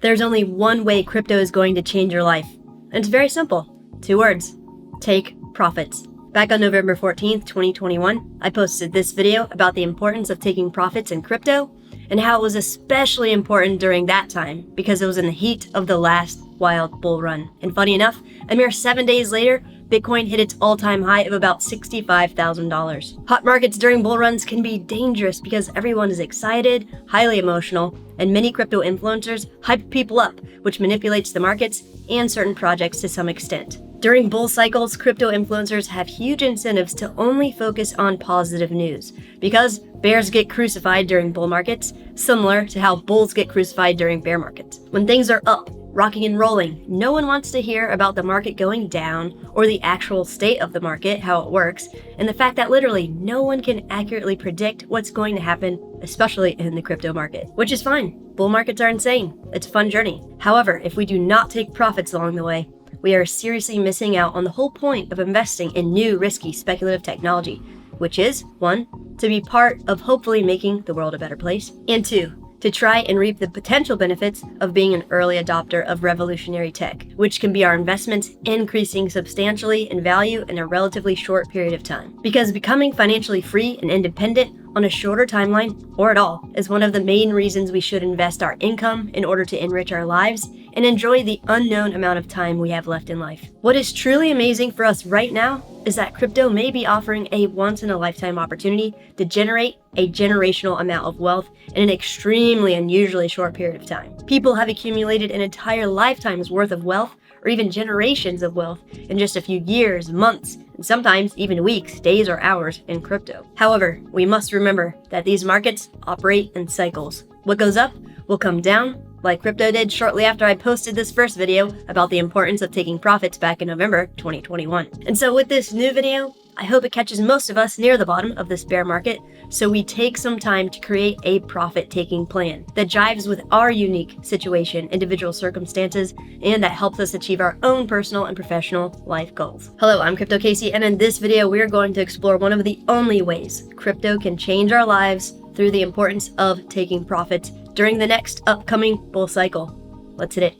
There's only one way crypto is going to change your life. And it's very simple. 2 words. Take profits. Back on November 14th, 2021, I posted this video about the importance of taking profits in crypto and how it was especially important during that time because it was in the heat of the last wild bull run. And funny enough, a mere 7 days later, Bitcoin hit its all-time high of about $65,000. Hot markets during bull runs can be dangerous because everyone is excited, highly emotional, and many crypto influencers hype people up, which manipulates the markets and certain projects to some extent. During bull cycles, crypto influencers have huge incentives to only focus on positive news because bears get crucified during bull markets, similar to how bulls get crucified during bear markets. When things are up, rocking and rolling, no one wants to hear about the market going down or the actual state of the market, how it works, and the fact that literally no one can accurately predict what's going to happen, especially in the crypto market, which is fine. Bull markets are insane. It's a fun journey. However, if we do not take profits along the way, we are seriously missing out on the whole point of investing in new, risky, speculative technology, which is 1, to be part of hopefully making the world a better place, and 2, to try and reap the potential benefits of being an early adopter of revolutionary tech, which can be our investments increasing substantially in value in a relatively short period of time. Because becoming financially free and independent on a shorter timeline, or at all, is one of the main reasons we should invest our income in order to enrich our lives and enjoy the unknown amount of time we have left in life. What is truly amazing for us right now is that crypto may be offering a once-in-a-lifetime opportunity to generate a generational amount of wealth in an extremely unusually short period of time. People have accumulated an entire lifetime's worth of wealth or even generations of wealth in just a few years, months, and sometimes even weeks, days, or hours in crypto. However, we must remember that these markets operate in cycles. What goes up will come down, like crypto did shortly after I posted this first video about the importance of taking profits back in November 2021. And so with this new video, I hope it catches most of us near the bottom of this bear market, so we take some time to create a profit-taking plan that jives with our unique situation, individual circumstances, and that helps us achieve our own personal and professional life goals. Hello, I'm Crypto Casey, and in this video, we're going to explore one of the only ways crypto can change our lives through the importance of taking profits during the next upcoming bull cycle. Let's hit it.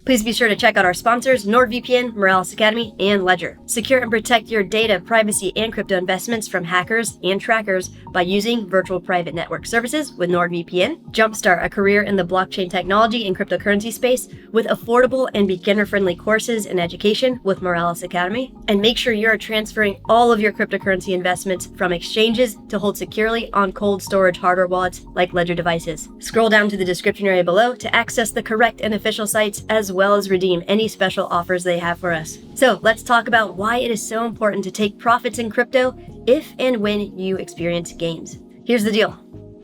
Please be sure to check out our sponsors, NordVPN, Moralis Academy, and Ledger. Secure and protect your data, privacy, and crypto investments from hackers and trackers by using virtual private network services with NordVPN. Jumpstart a career in the blockchain technology and cryptocurrency space with affordable and beginner-friendly courses and education with Moralis Academy. And make sure you're transferring all of your cryptocurrency investments from exchanges to hold securely on cold storage hardware wallets like Ledger devices. Scroll down to the description area below to access the correct and official sites as well as redeem any special offers they have for us. So let's talk about why it is so important to take profits in crypto if and when you experience gains. Here's the deal.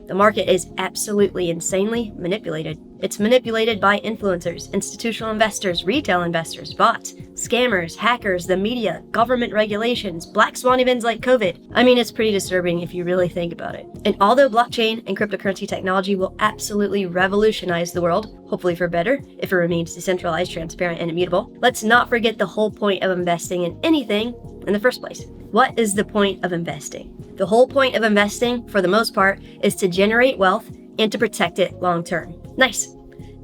The market is absolutely insanely manipulated. It's manipulated by influencers, institutional investors, retail investors, bots, scammers, hackers, the media, government regulations, black swan events like COVID. I mean, it's pretty disturbing if you really think about it. And although blockchain and cryptocurrency technology will absolutely revolutionize the world, hopefully for better, if it remains decentralized, transparent, and immutable, let's not forget the whole point of investing in anything in the first place. What is the point of investing? The whole point of investing, for the most part, is to generate wealth and to protect it long term. Nice.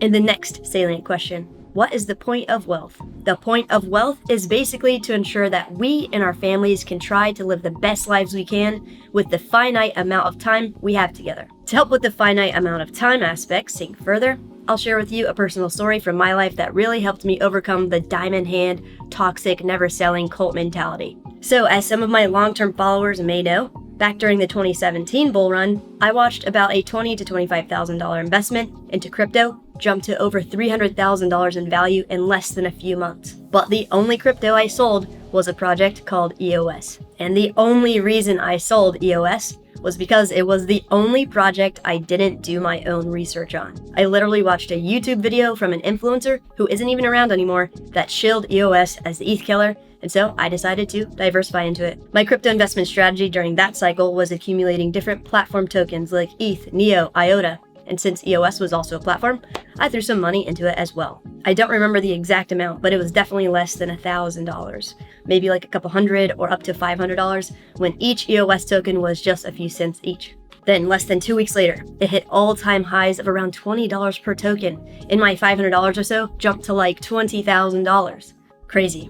And the next salient question, what is the point of wealth? The point of wealth is basically to ensure that we and our families can try to live the best lives we can with the finite amount of time we have together. To help with the finite amount of time aspect sink further, I'll share with you a personal story from my life that really helped me overcome the diamond hand, toxic, never selling cult mentality. So as some of my long-term followers may know, back during the 2017 bull run, I watched about a $20,000 to $25,000 investment into crypto jump to over $300,000 in value in less than a few months. But the only crypto I sold was a project called EOS. And the only reason I sold EOS was because it was the only project I didn't do my own research on. I literally watched a YouTube video from an influencer who isn't even around anymore that shilled EOS as the ETH killer, and so I decided to diversify into it. My crypto investment strategy during that cycle was accumulating different platform tokens like ETH, NEO, IOTA, and since EOS was also a platform, I threw some money into it as well. I don't remember the exact amount, but it was definitely less than $1,000, maybe like a couple hundred or up to $500 when each EOS token was just a few cents each. Then less than 2 weeks later, it hit all-time highs of around $20 per token, and my $500 or so jumped to like $20,000. Crazy.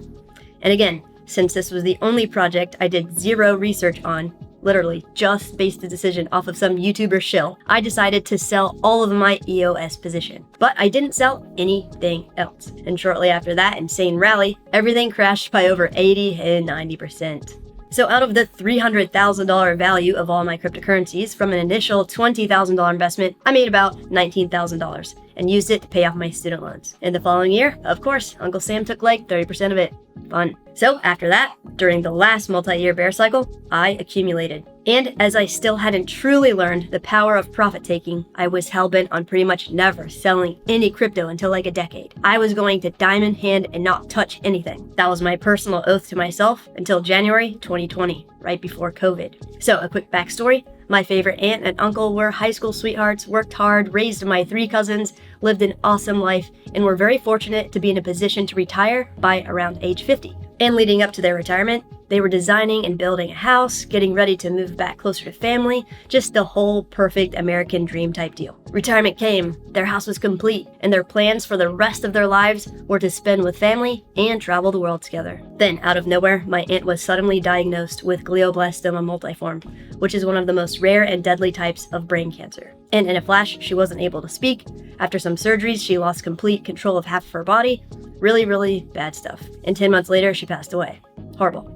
And again, since this was the only project I did zero research on, literally just based a decision off of some YouTuber shill, I decided to sell all of my EOS position. But I didn't sell anything else. And shortly after that insane rally, everything crashed by over 80 and 90%. So out of the $300,000 value of all my cryptocurrencies from an initial $20,000 investment, I made about $19,000 and used it to pay off my student loans. In the following year, of course, Uncle Sam took like 30% of it. Fun. So after that, during the last multi-year bear cycle, I accumulated. And as I still hadn't truly learned the power of profit taking, I was hellbent on pretty much never selling any crypto until like a decade. I was going to diamond hand and not touch anything. That was my personal oath to myself until January 2020, right before COVID. So a quick backstory. My favorite aunt and uncle were high school sweethearts, worked hard, raised my 3 cousins, lived an awesome life, and were very fortunate to be in a position to retire by around age 50. And leading up to their retirement, they were designing and building a house, getting ready to move back closer to family, just the whole perfect American dream type deal. Retirement came, their house was complete, and their plans for the rest of their lives were to spend with family and travel the world together. Then, out of nowhere, my aunt was suddenly diagnosed with glioblastoma multiforme, which is one of the most rare and deadly types of brain cancer. And in a flash, she wasn't able to speak. After some surgeries, she lost complete control of half of her body. Really bad stuff. And 10 months later, she passed away. Horrible.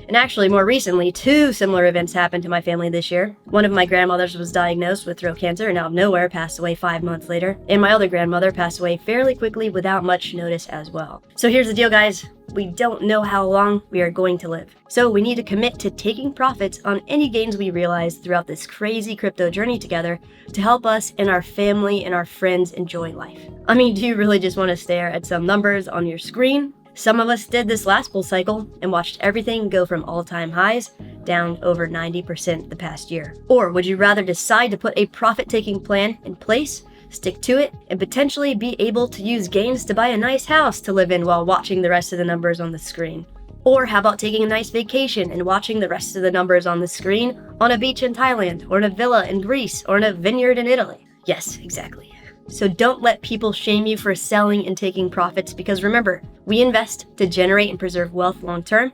And actually, more recently, 2 similar events happened to my family this year. One of my grandmothers was diagnosed with throat cancer and out of nowhere passed away 5 months later. And my other grandmother passed away fairly quickly without much notice as well. So here's the deal, guys. We don't know how long we are going to live. So we need to commit to taking profits on any gains we realize throughout this crazy crypto journey together to help us and our family and our friends enjoy life. I mean, do you really just want to stare at some numbers on your screen? Some of us did this last bull cycle and watched everything go from all-time highs down over 90% the past year. Or would you rather decide to put a profit-taking plan in place, stick to it, and potentially be able to use gains to buy a nice house to live in while watching the rest of the numbers on the screen? Or how about taking a nice vacation and watching the rest of the numbers on the screen on a beach in Thailand, or in a villa in Greece, or in a vineyard in Italy? Yes, exactly. So don't let people shame you for selling and taking profits, because remember, we invest to generate and preserve wealth long term,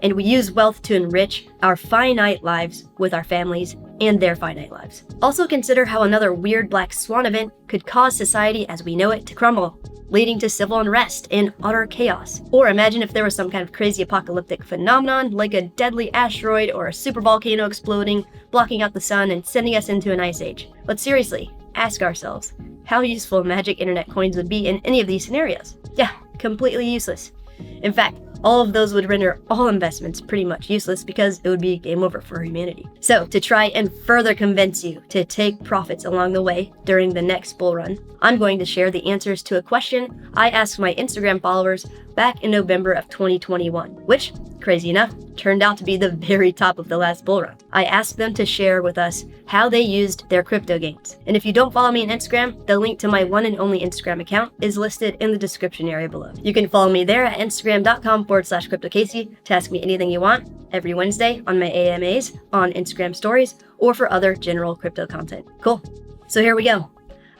and we use wealth to enrich our finite lives with our families and their finite lives. Also consider how another weird black swan event could cause society as we know it to crumble, leading to civil unrest and utter chaos. Or imagine if there was some kind of crazy apocalyptic phenomenon like a deadly asteroid or a supervolcano exploding, blocking out the sun and sending us into an ice age. But seriously, ask ourselves, how useful magic internet coins would be in any of these scenarios? Yeah, completely useless. In fact, all of those would render all investments pretty much useless because it would be game over for humanity. So to try and further convince you to take profits along the way during the next bull run, I'm going to share the answers to a question I asked my Instagram followers back in November of 2021, which, crazy enough, turned out to be the very top of the last bull run. I asked them to share with us how they used their crypto gains. And if you don't follow me on Instagram, the link to my one and only Instagram account is listed in the description area below. You can follow me there at instagram.com/CryptoCasey to ask me anything you want every Wednesday on my AMAs, on Instagram stories, or for other general crypto content. Cool. So here we go.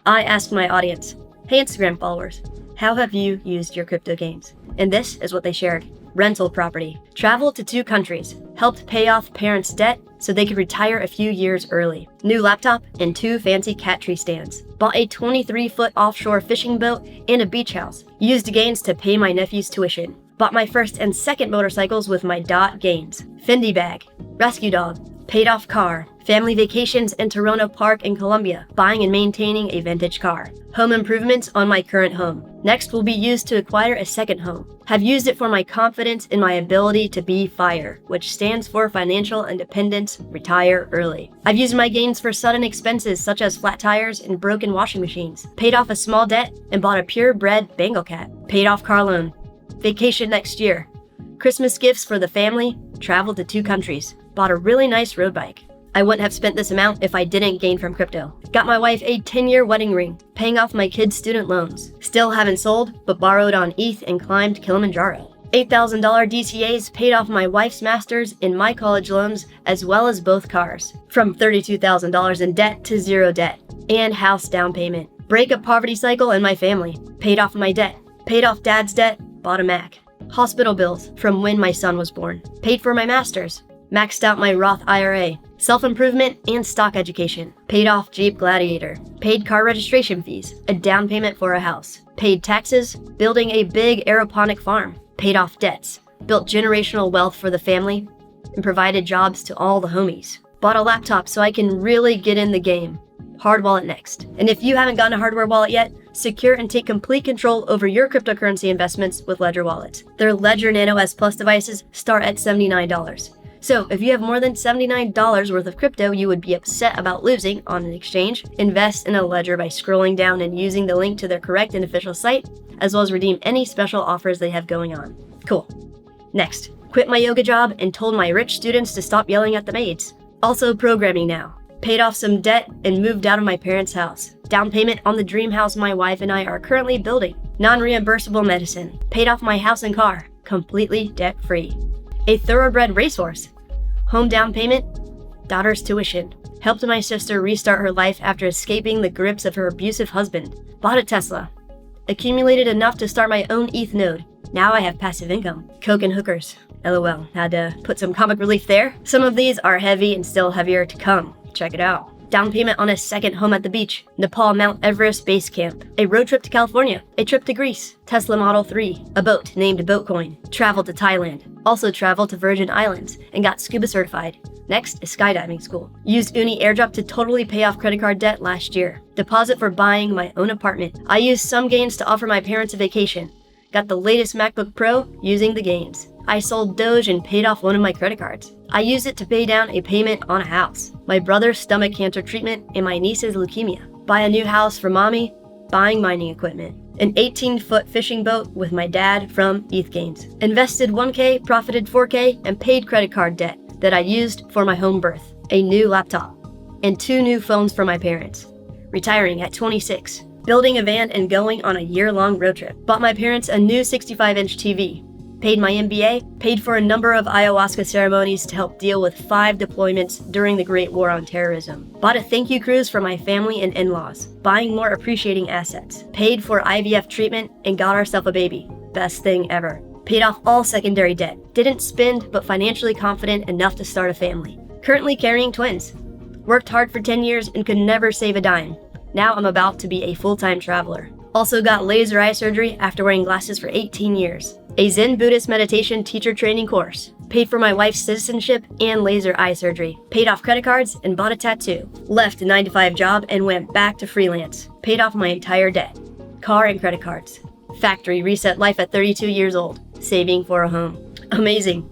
I asked my audience, hey Instagram followers, how have you used your crypto gains? And this is what they shared. Rental property, traveled to 2 countries, helped pay off parents' debt so they could retire a few years early, new laptop and 2 fancy cat tree stands, bought a 23-foot offshore fishing boat and a beach house, used gains to pay my nephew's tuition, bought my first and second motorcycles with my DOT gains, Fendi bag, rescue dog, paid off car, family vacations in Toronto Park in Colombia, buying and maintaining a vintage car, home improvements on my current home. Next will be used to acquire a second home. Have used it for my confidence in my ability to be FIRE, which stands for Financial Independence, Retire Early. I've used my gains for sudden expenses such as flat tires and broken washing machines, paid off a small debt and bought a purebred Bengal cat, paid off car loan, vacation next year, Christmas gifts for the family, traveled to 2 countries, bought a really nice road bike. I wouldn't have spent this amount if I didn't gain from crypto. Got my wife a 10-year wedding ring, paying off my kids' student loans. Still haven't sold, but borrowed on ETH and climbed Kilimanjaro. $8,000 DCAs paid off my wife's master's and my college loans, as well as both cars. From $32,000 in debt to zero debt. And house down payment. Break a poverty cycle in my family. Paid off my debt. Paid off dad's debt. Bought a Mac. Hospital bills from when my son was born. Paid for my master's. Maxed out my Roth IRA. Self-improvement and stock education. Paid off Jeep Gladiator. Paid car registration fees. A down payment for a house. Paid taxes. Building a big aeroponic farm. Paid off debts. Built generational wealth for the family. And provided jobs to all the homies. Bought a laptop so I can really get in the game. Hard wallet next. And if you haven't gotten a hardware wallet yet, secure and take complete control over your cryptocurrency investments with Ledger wallets. Their Ledger Nano S Plus devices start at $79. So if you have more than $79 worth of crypto you would be upset about losing on an exchange, invest in a Ledger by scrolling down and using the link to their correct and official site, as well as redeem any special offers they have going on. Cool. Next, quit my yoga job and told my rich students to stop yelling at the maids. Also programming now. Paid off some debt and moved out of my parents' house. Down payment on the dream house my wife and I are currently building. Non-reimbursable medicine. Paid off my house and car. Completely debt-free. A thoroughbred racehorse. Home down payment. Daughter's tuition. Helped my sister restart her life after escaping the grips of her abusive husband. Bought a Tesla. Accumulated enough to start my own ETH node. Now I have passive income. Coke and hookers. LOL. Had to put some comic relief there. Some of these are heavy and still heavier to come. Check it out. Down payment on a second home at the beach. Nepal Mount Everest base camp. A road trip to California. A trip to Greece. Tesla Model 3. A boat named Boatcoin. Traveled to Thailand. Also traveled to Virgin Islands and got scuba certified. Next is skydiving school. Used Uni airdrop to totally pay off credit card debt last year. Deposit for buying my own apartment. I used some gains to offer my parents a vacation. Got the latest MacBook Pro using the gains. I sold Doge and paid off one of my credit cards. I used it to pay down a payment on a house, my brother's stomach cancer treatment, and my niece's leukemia. Buy a new house for mommy, buying mining equipment. An 18-foot fishing boat with my dad from ETH gains. Invested 1K, profited 4K, and paid credit card debt that I used for my home birth. A new laptop. And 2 new phones for my parents. Retiring at 26. Building a van and going on a year-long road trip. Bought my parents a new 65-inch TV. Paid my MBA, paid for a number of ayahuasca ceremonies to help deal with 5 deployments during the Great War on Terrorism. Bought a thank you cruise for my family and in-laws. Buying more appreciating assets. Paid for IVF treatment and got ourselves a baby. Best thing ever. Paid off all secondary debt. Didn't spend, but financially confident enough to start a family. Currently carrying twins. Worked hard for 10 years and could never save a dime. Now I'm about to be a full-time traveler. Also got laser eye surgery after wearing glasses for 18 years. A Zen Buddhist meditation teacher training course. Paid for my wife's citizenship and laser eye surgery. Paid off credit cards and bought a tattoo. Left a 9-to-5 job and went back to freelance. Paid off my entire debt. Car and credit cards. Factory reset life at 32 years old. Saving for a home. Amazing.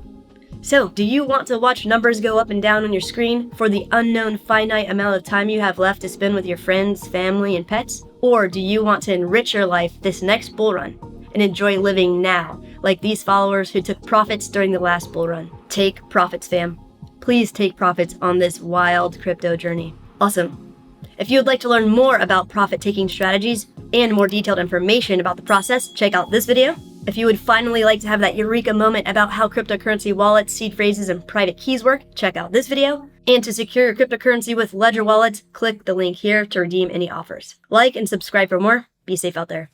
So, do you want to watch numbers go up and down on your screen for the unknown finite amount of time you have left to spend with your friends, family, and pets? Or do you want to enrich your life this next bull run and enjoy living now, like these followers who took profits during the last bull run? Take profits, fam. Please take profits on this wild crypto journey. Awesome. If you would like to learn more about profit-taking strategies and more detailed information about the process, check out this video. If you would finally like to have that eureka moment about how cryptocurrency wallets, seed phrases, and private keys work, check out this video. And to secure your cryptocurrency with Ledger wallets, click the link here to redeem any offers. Like and subscribe for more. Be safe out there.